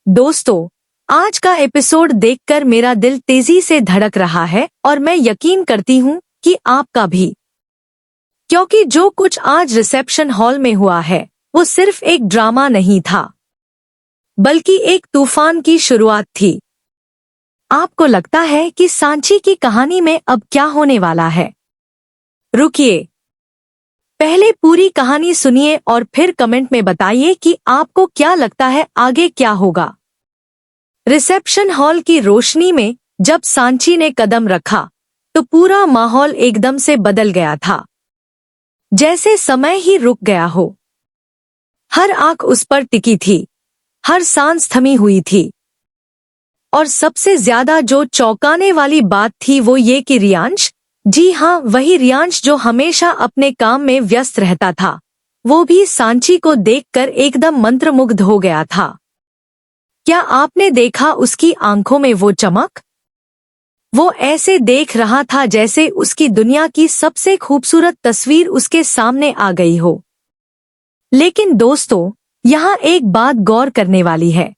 दोस्तों, आज का एपिसोड देखकर मेरा दिल तेजी से धड़क रहा है और मैं यकीन करती हूँ कि आपका भी। क्योंकि जो कुछ आज रिसेप्शन हॉल में हुआ है वो सिर्फ एक ड्रामा नहीं था, बल्कि एक तूफान की शुरुआत थी। आपको लगता है कि सांची की कहानी में अब क्या होने वाला है? रुकिए, पहले पूरी कहानी सुनिए और फिर कमेंट में बताइए कि आपको क्या लगता है आगे क्या होगा। रिसेप्शन हॉल की रोशनी में जब सांची ने कदम रखा तो पूरा माहौल एकदम से बदल गया था, जैसे समय ही रुक गया हो। हर आंख उस पर टिकी थी, हर सांस थमी हुई थी। और सबसे ज्यादा जो चौंकाने वाली बात थी वो ये कि रियांश, जी हाँ, वही रियांश जो हमेशा अपने काम में व्यस्त रहता था, वो भी सांची को देखकर एकदम मंत्रमुग्ध हो गया था। क्या आपने देखा उसकी आंखों में वो चमक? वो ऐसे देख रहा था जैसे उसकी दुनिया की सबसे खूबसूरत तस्वीर उसके सामने आ गई हो। लेकिन दोस्तों, यहाँ एक बात गौर करने वाली है।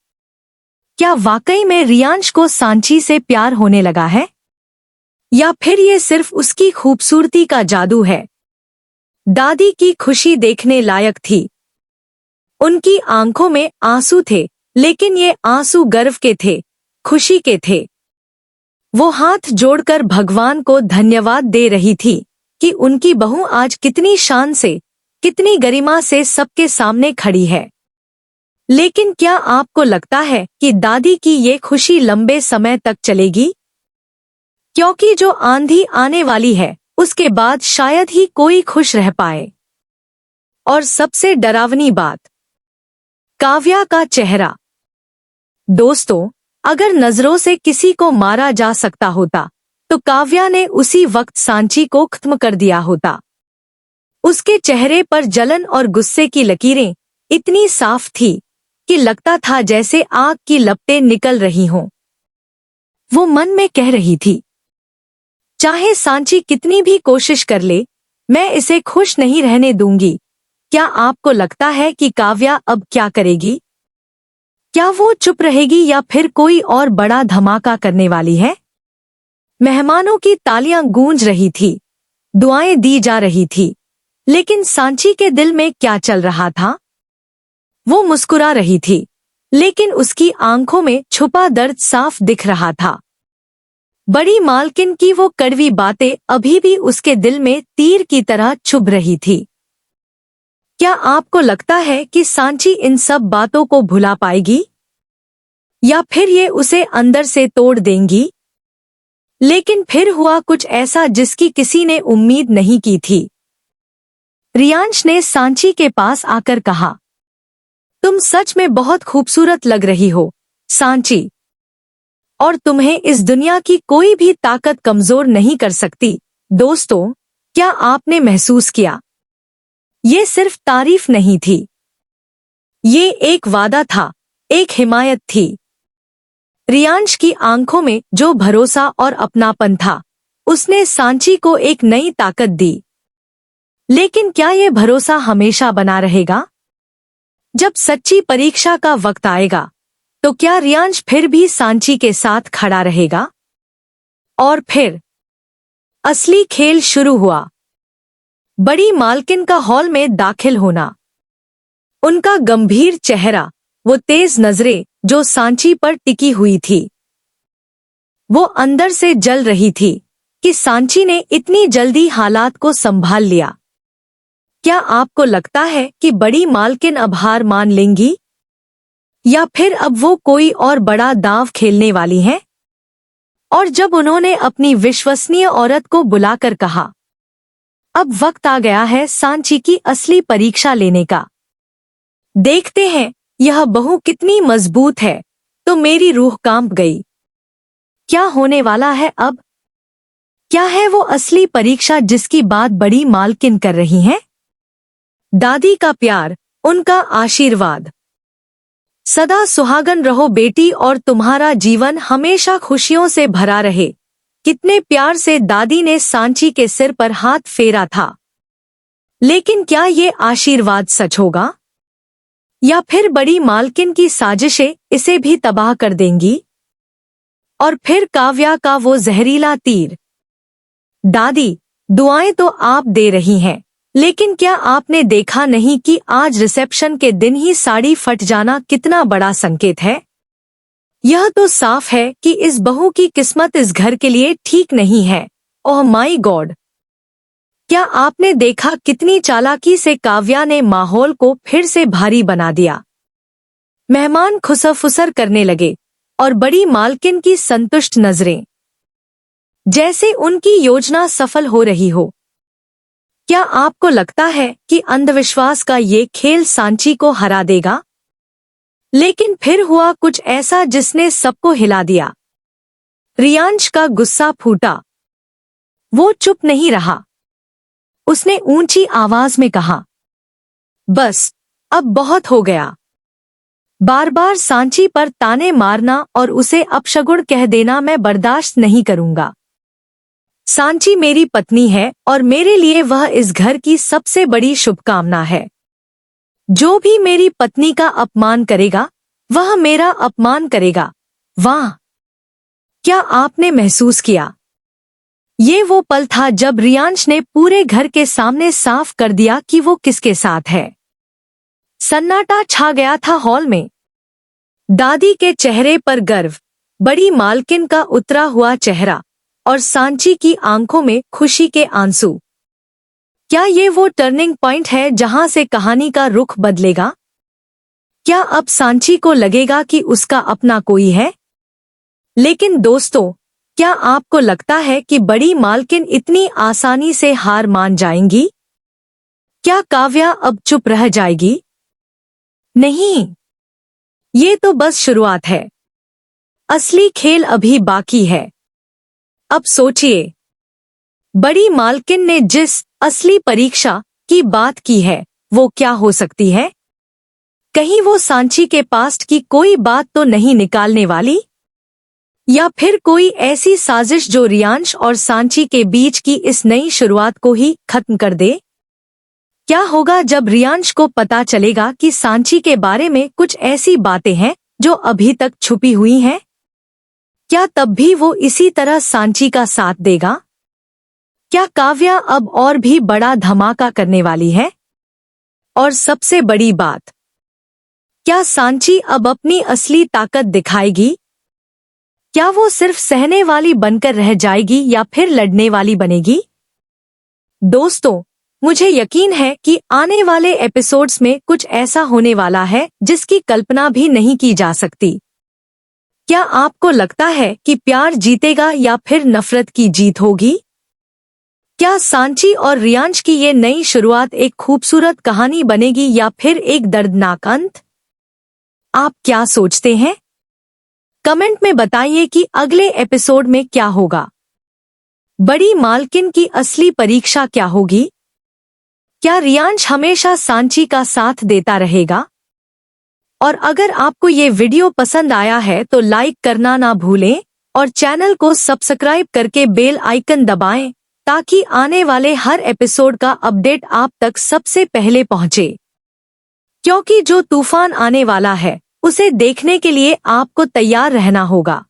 क्या वाकई में रियांश को सांची से प्यार होने लगा है? या फिर ये सिर्फ उसकी खूबसूरती का जादू है? दादी की खुशी देखने लायक थी। उनकी आंखों में आंसू थे, लेकिन ये आंसू गर्व के थे, खुशी के थे। वो हाथ जोड़कर भगवान को धन्यवाद दे रही थी कि उनकी बहू आज कितनी शान से, कितनी गरिमा से सबके सामने खड़ी है। लेकिन क्या आपको लगता है कि दादी की ये खुशी लंबे समय तक चलेगी? क्योंकि जो आंधी आने वाली है उसके बाद शायद ही कोई खुश रह पाए। और सबसे डरावनी बात, काव्या का चेहरा। दोस्तों, अगर नजरों से किसी को मारा जा सकता होता तो काव्या ने उसी वक्त सांची को खत्म कर दिया होता। उसके चेहरे पर जलन और गुस्से की लकीरें इतनी साफ थी कि लगता था जैसे आग की लपटें निकल रही हों। वो मन में कह रही थी, चाहे सांची कितनी भी कोशिश कर ले, मैं इसे खुश नहीं रहने दूंगी। क्या आपको लगता है कि काव्या अब क्या करेगी? क्या वो चुप रहेगी या फिर कोई और बड़ा धमाका करने वाली है? मेहमानों की तालियां गूंज रही थी, दुआएं दी जा रही थी, लेकिन सांची के दिल में क्या चल रहा था? वो मुस्कुरा रही थी, लेकिन उसकी आंखों में छुपा दर्द साफ दिख रहा था। बड़ी मालकिन की वो कड़वी बातें अभी भी उसके दिल में तीर की तरह चुभ रही थी। क्या आपको लगता है कि सांची इन सब बातों को भुला पाएगी? या फिर ये उसे अंदर से तोड़ देंगी? लेकिन फिर हुआ कुछ ऐसा जिसकी किसी ने उम्मीद नहीं की थी। रियांश ने सांची के पास आकर कहा, तुम सच में बहुत खूबसूरत लग रही हो, सांची। और तुम्हें इस दुनिया की कोई भी ताकत कमजोर नहीं कर सकती। दोस्तों, क्या आपने महसूस किया? ये सिर्फ तारीफ नहीं थी, ये एक वादा था, एक हिमायत थी। रियांश की आंखों में जो भरोसा और अपनापन था, उसने सांची को एक नई ताकत दी। लेकिन क्या ये भरोसा हमेशा बना रहेगा? जब सच्ची परीक्षा का वक्त आएगा तो क्या रियांश फिर भी सांची के साथ खड़ा रहेगा? और फिर असली खेल शुरू हुआ। बड़ी मालकिन का हॉल में दाखिल होना। उनका गंभीर चेहरा, वो तेज नजरें जो सांची पर टिकी हुई थी। वो अंदर से जल रही थी कि सांची ने इतनी जल्दी हालात को संभाल लिया। क्या आपको लगता है कि बड़ी मालकिन अब हार मान लेंगी? या फिर अब वो कोई और बड़ा दांव खेलने वाली हैं? और जब उन्होंने अपनी विश्वसनीय औरत को बुलाकर कहा, अब वक्त आ गया है सांची की असली परीक्षा लेने का। देखते हैं यह बहू कितनी मजबूत है, तो मेरी रूह कांप गई। क्या होने वाला है अब? क्या है वो असली परीक्षा जिसकी बात बड़ी मालकिन कर रही हैं? दादी का प्यार, उनका आशीर्वाद। सदा सुहागन रहो बेटी और तुम्हारा जीवन हमेशा खुशियों से भरा रहे। कितने प्यार से दादी ने सांची के सिर पर हाथ फेरा था। लेकिन क्या ये आशीर्वाद सच होगा? या फिर बड़ी मालकिन की साजिशें इसे भी तबाह कर देंगी? और फिर काव्या का वो जहरीला तीर। दादी, दुआएं तो आप दे रही हैं, लेकिन क्या आपने देखा नहीं कि आज रिसेप्शन के दिन ही साड़ी फट जाना कितना बड़ा संकेत है? यह तो साफ है कि इस बहू की किस्मत इस घर के लिए ठीक नहीं है। Oh my God! क्या आपने देखा कितनी चालाकी से काव्या ने माहौल को फिर से भारी बना दिया? मेहमान खुसर-फुसर करने लगे और बड़ी मालकिन की संतुष्ट नजरें, जैसे उनकी योजना सफल हो रही हो। क्या आपको लगता है कि अंधविश्वास का ये खेल सांची को हरा देगा? लेकिन फिर हुआ कुछ ऐसा जिसने सबको हिला दिया। रियांश का गुस्सा फूटा। वो चुप नहीं रहा। उसने ऊंची आवाज में कहा, बस, अब बहुत हो गया। बार बार सांची पर ताने मारना और उसे अपशगुन कह देना मैं बर्दाश्त नहीं करूंगा। सांची मेरी पत्नी है और मेरे लिए वह इस घर की सबसे बड़ी शुभकामना है। जो भी मेरी पत्नी का अपमान करेगा, वह मेरा अपमान करेगा। वाह! क्या आपने महसूस किया? ये वो पल था जब रियांश ने पूरे घर के सामने साफ कर दिया कि वो किसके साथ है। सन्नाटा छा गया था हॉल में। दादी के चेहरे पर गर्व, बड़ी मालकिन का उतरा हुआ चेहरा और सांची की आंखों में खुशी के आंसू। क्या ये वो टर्निंग पॉइंट है जहां से कहानी का रुख बदलेगा? क्या अब सांची को लगेगा कि उसका अपना कोई है? लेकिन दोस्तों, क्या आपको लगता है कि बड़ी मालकिन इतनी आसानी से हार मान जाएंगी? क्या काव्या अब चुप रह जाएगी? नहीं, ये तो बस शुरुआत है। असली खेल अभी बाकी है। अब सोचिए, बड़ी मालकिन ने जिस असली परीक्षा की बात की है, वो क्या हो सकती है? कहीं वो सांची के पास्ट की कोई बात तो नहीं निकालने वाली? या फिर कोई ऐसी साजिश जो रियांश और सांची के बीच की इस नई शुरुआत को ही खत्म कर दे? क्या होगा जब रियांश को पता चलेगा कि सांची के बारे में कुछ ऐसी बातें हैं जो अभी तक छुपी हुई हैं? क्या तब भी वो इसी तरह सांची का साथ देगा? क्या काव्या अब और भी बड़ा धमाका करने वाली है? और सबसे बड़ी बात, क्या सांची अब अपनी असली ताकत दिखाएगी? क्या वो सिर्फ सहने वाली बनकर रह जाएगी या फिर लड़ने वाली बनेगी? दोस्तों, मुझे यकीन है कि आने वाले एपिसोड्स में कुछ ऐसा होने वाला है जिसकी कल्पना भी नहीं की जा सकती। क्या आपको लगता है कि प्यार जीतेगा या फिर नफरत की जीत होगी? क्या सांची और रियांश की ये नई शुरुआत एक खूबसूरत कहानी बनेगी या फिर एक दर्दनाक अंत? आप क्या सोचते हैं? कमेंट में बताइए कि अगले एपिसोड में क्या होगा। बड़ी मालकिन की असली परीक्षा क्या होगी? क्या रियांश हमेशा सांची का साथ देता रहेगा? और अगर आपको ये वीडियो पसंद आया है तो लाइक करना ना भूलें और चैनल को सब्सक्राइब करके बेल आइकन दबाएं ताकि आने वाले हर एपिसोड का अपडेट आप तक सबसे पहले पहुंचे। क्योंकि जो तूफान आने वाला है, उसे देखने के लिए आपको तैयार रहना होगा।